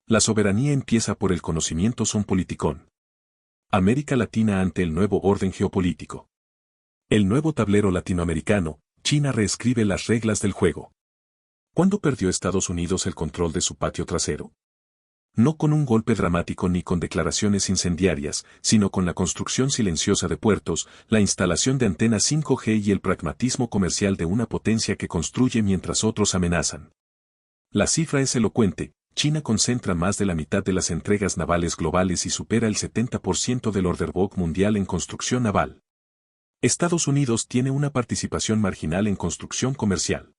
La soberanía empieza por el conocimiento son politicón. América Latina ante el nuevo orden geopolítico. El nuevo tablero latinoamericano, China reescribe las reglas del juego. ¿Cuándo perdió Estados Unidos el control de su patio trasero? No con un golpe dramático ni con declaraciones incendiarias, sino con la construcción silenciosa de puertos, la instalación de antenas 5G y el pragmatismo comercial de una potencia que construye mientras otros amenazan. La cifra es elocuente. China concentra más de la mitad de las entregas navales globales y supera el 70% del order book mundial en construcción naval. Estados Unidos tiene una participación marginal en construcción comercial.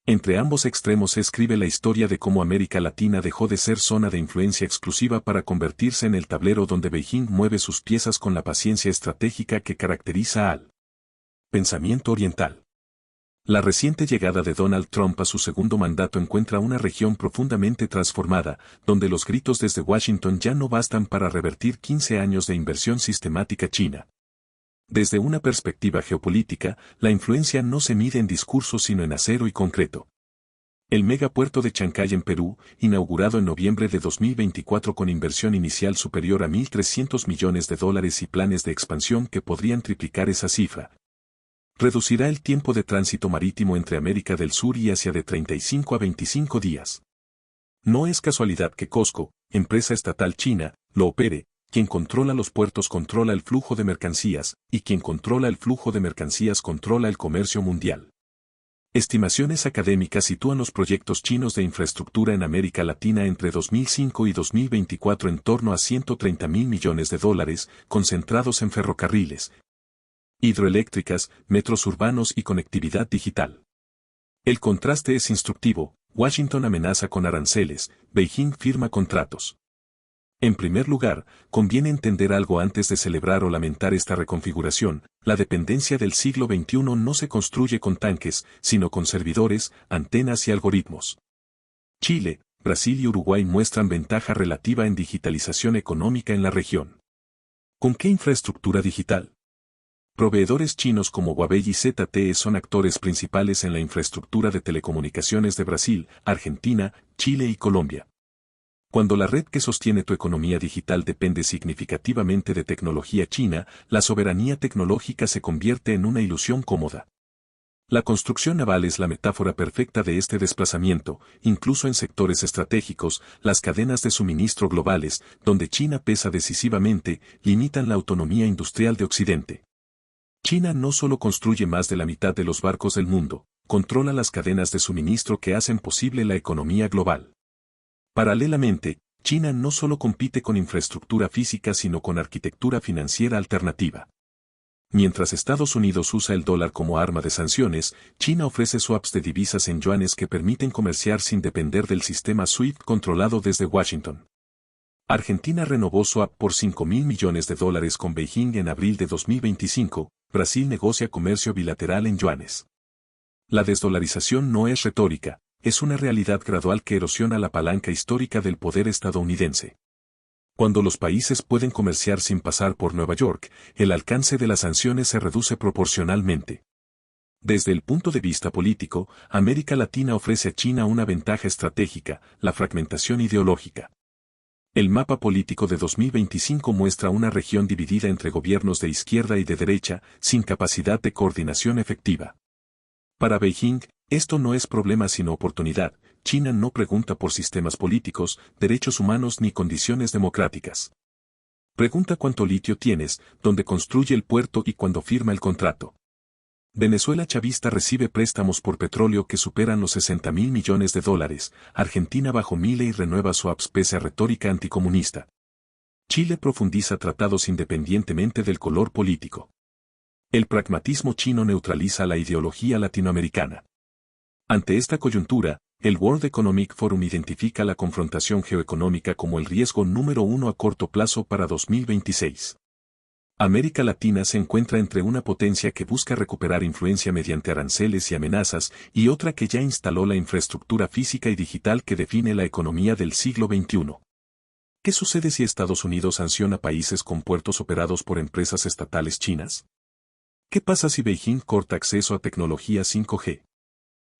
Entre ambos extremos se escribe la historia de cómo América Latina dejó de ser zona de influencia exclusiva para convertirse en el tablero donde Beijing mueve sus piezas con la paciencia estratégica que caracteriza al pensamiento oriental. La reciente llegada de Donald Trump a su segundo mandato encuentra una región profundamente transformada, donde los gritos desde Washington ya no bastan para revertir 15 años de inversión sistemática china. Desde una perspectiva geopolítica, la influencia no se mide en discursos sino en acero y concreto. El megapuerto de Chancay en Perú, inaugurado en noviembre de 2024 con inversión inicial superior a $1.300 millones y planes de expansión que podrían triplicar esa cifra, reducirá el tiempo de tránsito marítimo entre América del Sur y Asia de 35 a 25 días. No es casualidad que COSCO, empresa estatal china, lo opere. Quien controla los puertos controla el flujo de mercancías, y quien controla el flujo de mercancías controla el comercio mundial. Estimaciones académicas sitúan los proyectos chinos de infraestructura en América Latina entre 2005 y 2024 en torno a $130.000 millones, concentrados en ferrocarriles, hidroeléctricas, metros urbanos y conectividad digital. El contraste es instructivo. Washington amenaza con aranceles, Beijing firma contratos. En primer lugar, conviene entender algo antes de celebrar o lamentar esta reconfiguración. La dependencia del siglo XXI no se construye con tanques, sino con servidores, antenas y algoritmos. Chile, Brasil y Uruguay muestran ventaja relativa en digitalización económica en la región. ¿Con qué infraestructura digital? Proveedores chinos como Huawei y ZTE son actores principales en la infraestructura de telecomunicaciones de Brasil, Argentina, Chile y Colombia. Cuando la red que sostiene tu economía digital depende significativamente de tecnología china, la soberanía tecnológica se convierte en una ilusión cómoda. La construcción naval es la metáfora perfecta de este desplazamiento, incluso en sectores estratégicos, las cadenas de suministro globales, donde China pesa decisivamente, limitan la autonomía industrial de Occidente. China no solo construye más de la mitad de los barcos del mundo, controla las cadenas de suministro que hacen posible la economía global. Paralelamente, China no solo compite con infraestructura física sino con arquitectura financiera alternativa. Mientras Estados Unidos usa el dólar como arma de sanciones, China ofrece swaps de divisas en yuanes que permiten comerciar sin depender del sistema SWIFT controlado desde Washington. Argentina renovó swap por $5.000 millones con Beijing en abril de 2025, Brasil negocia comercio bilateral en yuanes. La desdolarización no es retórica. Es una realidad gradual que erosiona la palanca histórica del poder estadounidense. Cuando los países pueden comerciar sin pasar por Nueva York, el alcance de las sanciones se reduce proporcionalmente. Desde el punto de vista político, América Latina ofrece a China una ventaja estratégica, la fragmentación ideológica. El mapa político de 2025 muestra una región dividida entre gobiernos de izquierda y de derecha, sin capacidad de coordinación efectiva. Para Beijing, esto no es problema sino oportunidad. China no pregunta por sistemas políticos, derechos humanos ni condiciones democráticas. Pregunta cuánto litio tienes, dónde construye el puerto y cuándo firma el contrato. Venezuela chavista recibe préstamos por petróleo que superan los $60.000 millones. Argentina bajo Milei renueva swaps pese a retórica anticomunista. Chile profundiza tratados independientemente del color político. El pragmatismo chino neutraliza la ideología latinoamericana. Ante esta coyuntura, el World Economic Forum identifica la confrontación geoeconómica como el riesgo número 1 a corto plazo para 2026. América Latina se encuentra entre una potencia que busca recuperar influencia mediante aranceles y amenazas y otra que ya instaló la infraestructura física y digital que define la economía del siglo XXI. ¿Qué sucede si Estados Unidos sanciona países con puertos operados por empresas estatales chinas? ¿Qué pasa si Beijing corta acceso a tecnología 5G?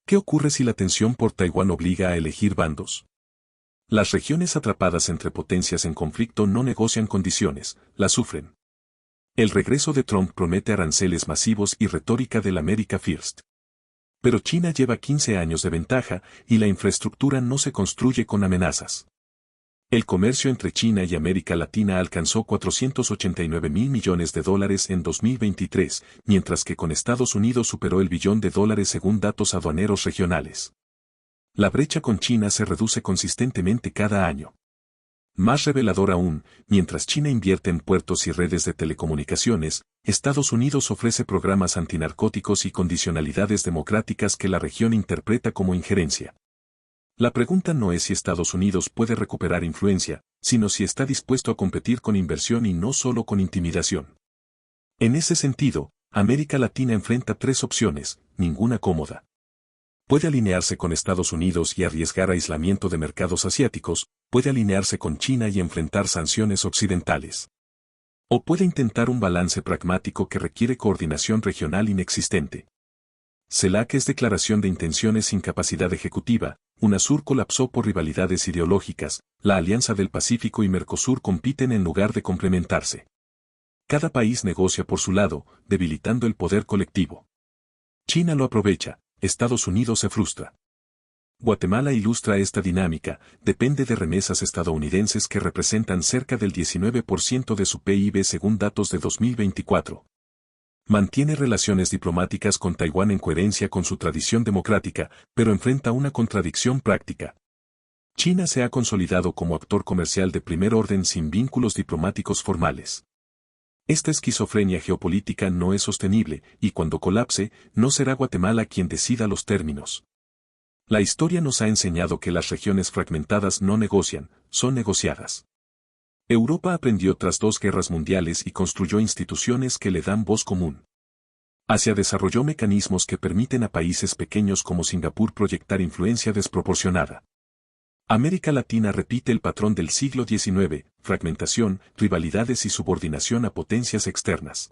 ¿Qué ocurre si la tensión por Taiwán obliga a elegir bandos? Las regiones atrapadas entre potencias en conflicto no negocian condiciones, las sufren. El regreso de Trump promete aranceles masivos y retórica del America First. Pero China lleva 15 años de ventaja y la infraestructura no se construye con amenazas. El comercio entre China y América Latina alcanzó 489.000 millones de dólares en 2023, mientras que con Estados Unidos superó el billón de dólares según datos aduaneros regionales. La brecha con China se reduce consistentemente cada año. Más revelador aún, mientras China invierte en puertos y redes de telecomunicaciones, Estados Unidos ofrece programas antinarcóticos y condicionalidades democráticas que la región interpreta como injerencia. La pregunta no es si Estados Unidos puede recuperar influencia, sino si está dispuesto a competir con inversión y no solo con intimidación. En ese sentido, América Latina enfrenta tres opciones, ninguna cómoda. Puede alinearse con Estados Unidos y arriesgar aislamiento de mercados asiáticos, puede alinearse con China y enfrentar sanciones occidentales. O puede intentar un balance pragmático que requiere coordinación regional inexistente. CELAC es declaración de intenciones sin capacidad ejecutiva, UNASUR colapsó por rivalidades ideológicas, la Alianza del Pacífico y Mercosur compiten en lugar de complementarse. Cada país negocia por su lado, debilitando el poder colectivo. China lo aprovecha, Estados Unidos se frustra. Guatemala ilustra esta dinámica, depende de remesas estadounidenses que representan cerca del 19% de su PIB según datos de 2024. Mantiene relaciones diplomáticas con Taiwán en coherencia con su tradición democrática, pero enfrenta una contradicción práctica. China se ha consolidado como actor comercial de primer orden sin vínculos diplomáticos formales. Esta esquizofrenia geopolítica no es sostenible, y cuando colapse, no será Guatemala quien decida los términos. La historia nos ha enseñado que las regiones fragmentadas no negocian, son negociadas. Europa aprendió tras 2 guerras mundiales y construyó instituciones que le dan voz común. Asia desarrolló mecanismos que permiten a países pequeños como Singapur proyectar influencia desproporcionada. América Latina repite el patrón del siglo XIX, fragmentación, rivalidades y subordinación a potencias externas.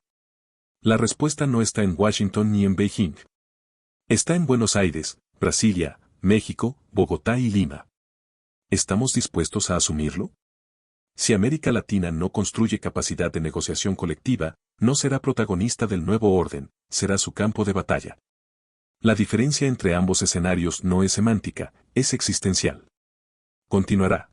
La respuesta no está en Washington ni en Beijing. Está en Buenos Aires, Brasilia, México, Bogotá y Lima. ¿Estamos dispuestos a asumirlo? Si América Latina no construye capacidad de negociación colectiva, no será protagonista del nuevo orden, será su campo de batalla. La diferencia entre ambos escenarios no es semántica, es existencial. Continuará.